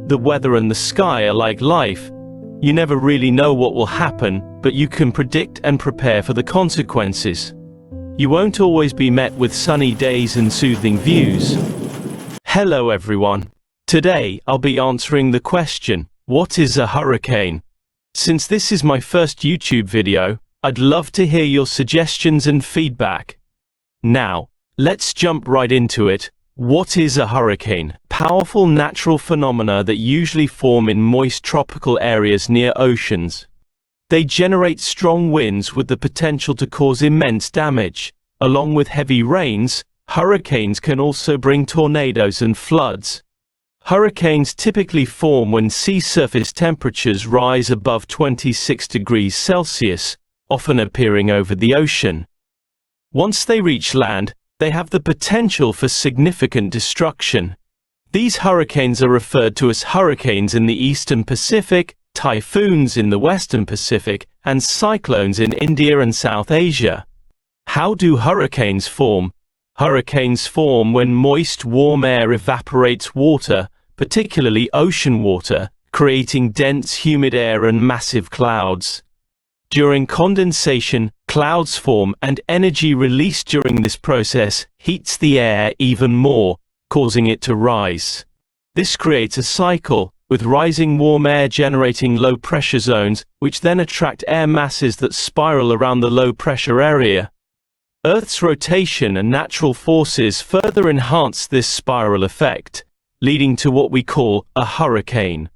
The weather and the sky are like life. You never really know what will happen, but you can predict and prepare for the consequences. You won't always be met with sunny days and soothing views. Hello everyone. Today, I'll be answering the question, what is a hurricane? Since this is my first YouTube video, I'd love to hear your suggestions and feedback. Now, let's jump right into it. What is a hurricane? Powerful natural phenomena that usually form in moist tropical areas near oceans. They generate strong winds with the potential to cause immense damage. Along with heavy rains, hurricanes can also bring tornadoes and floods. Hurricanes typically form when sea surface temperatures rise above 26 degrees Celsius, often appearing over the ocean. Once they reach land, they have the potential for significant destruction. These hurricanes are referred to as hurricanes in the Eastern Pacific, typhoons in the Western Pacific, and cyclones in India and South Asia. How do hurricanes form? Hurricanes form when moist, warm air evaporates water, particularly ocean water, creating dense, humid air and massive clouds. During condensation, clouds form, and energy released during this process heats the air even more, causing it to rise. This creates a cycle, with rising warm air generating low-pressure zones, which then attract air masses that spiral around the low-pressure area. Earth's rotation and natural forces further enhance this spiral effect, leading to what we call a hurricane.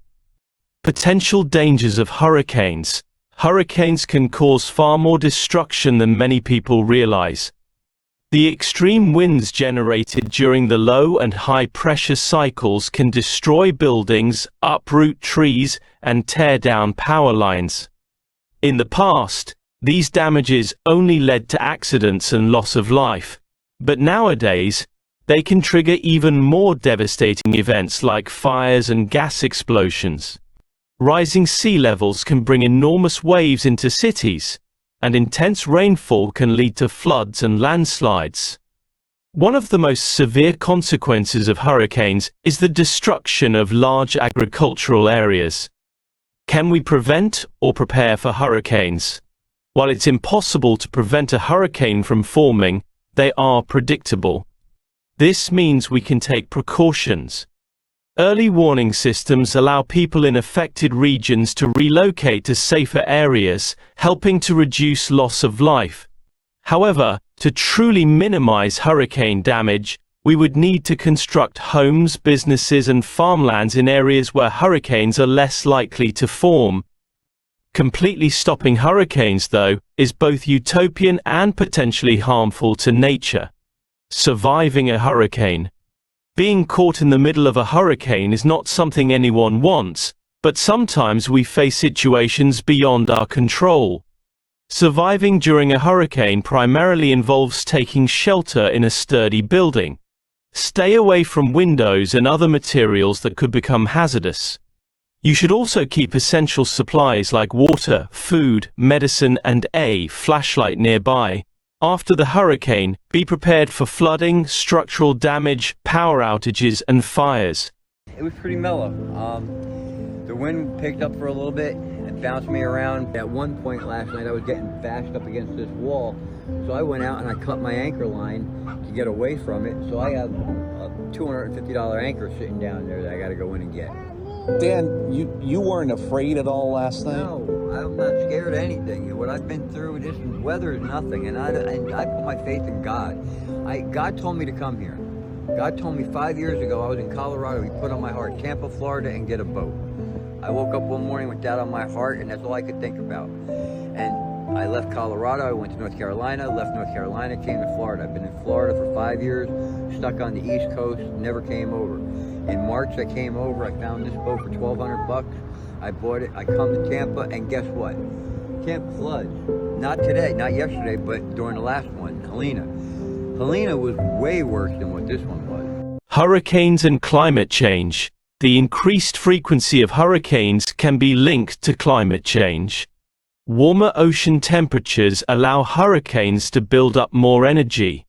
Potential dangers of hurricanes. Hurricanes can cause far more destruction than many people realize. The extreme winds generated during the low and high pressure cycles can destroy buildings, uproot trees, and tear down power lines. In the past, these damages only led to accidents and loss of life, but nowadays, they can trigger even more devastating events like fires and gas explosions. Rising sea levels can bring enormous waves into cities, and intense rainfall can lead to floods and landslides. One of the most severe consequences of hurricanes is the destruction of large agricultural areas. Can we prevent or prepare for hurricanes? While it's impossible to prevent a hurricane from forming, they are predictable. This means we can take precautions. Early warning systems allow people in affected regions to relocate to safer areas, helping to reduce loss of life. However, to truly minimize hurricane damage, we would need to construct homes, businesses, and farmlands in areas where hurricanes are less likely to form. Completely stopping hurricanes, though, is both utopian and potentially harmful to nature. Surviving a hurricane. Being caught in the middle of a hurricane is not something anyone wants, but sometimes we face situations beyond our control. Surviving during a hurricane primarily involves taking shelter in a sturdy building. Stay away from windows and other materials that could become hazardous. You should also keep essential supplies like water, food, medicine, and a flashlight nearby. After the hurricane, be prepared for flooding, structural damage, power outages, and fires. It was pretty mellow. The wind picked up for a little bit and bounced me around. At one point last night, I was getting bashed up against this wall. So I went out and I cut my anchor line to get away from it. So I have a $250 anchor sitting down there that I got to go in and get. Dan, you weren't afraid at all last night? No, I'm not scared of anything. What I've been through, this weather is nothing, and I put my faith in God. God told me to come here. God told me 5 years ago, I was in Colorado, He put on my heart, Tampa, Florida, and get a boat. I woke up one morning with that on my heart, and that's all I could think about. And I left Colorado, I went to North Carolina, left North Carolina, came to Florida. I've been in Florida for 5 years, stuck on the East Coast, never came over. In March, I came over, I found this boat for $1,200. I bought it, I come to Tampa, and guess what? Tampa floods. Not today, not yesterday, but during the last one, Helena. Helena was way worse than what this one was. Hurricanes and climate change. The increased frequency of hurricanes can be linked to climate change. Warmer ocean temperatures allow hurricanes to build up more energy.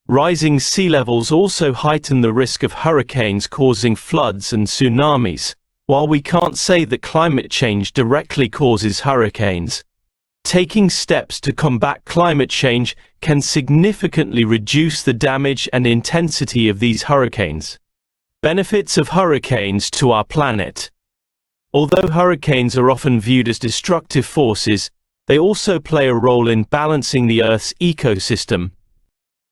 Rising sea levels also heighten the risk of hurricanes causing floods and tsunamis. While we can't say that climate change directly causes hurricanes, taking steps to combat climate change can significantly reduce the damage and intensity of these hurricanes. Benefits of hurricanes to our planet. Although hurricanes are often viewed as destructive forces, they also play a role in balancing the Earth's ecosystem.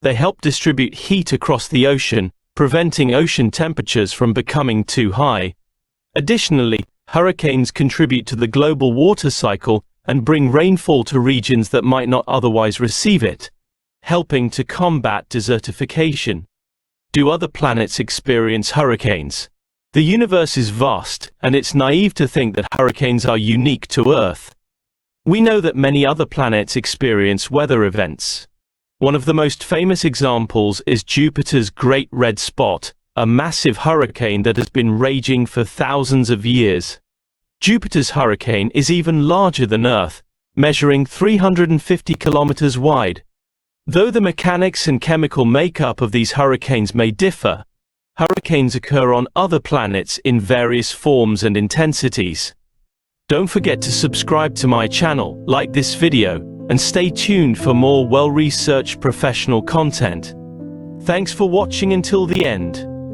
They help distribute heat across the ocean, preventing ocean temperatures from becoming too high. Additionally, hurricanes contribute to the global water cycle and bring rainfall to regions that might not otherwise receive it, helping to combat desertification. Do other planets experience hurricanes? The universe is vast, and it's naive to think that hurricanes are unique to Earth. We know that many other planets experience weather events. One of the most famous examples is Jupiter's Great Red Spot, a massive hurricane that has been raging for thousands of years. Jupiter's hurricane is even larger than Earth, measuring 350 kilometers wide. Though the mechanics and chemical makeup of these hurricanes may differ, hurricanes occur on other planets in various forms and intensities. Don't forget to subscribe to my channel, like this video, and stay tuned for more well-researched professional content. Thanks for watching until the end.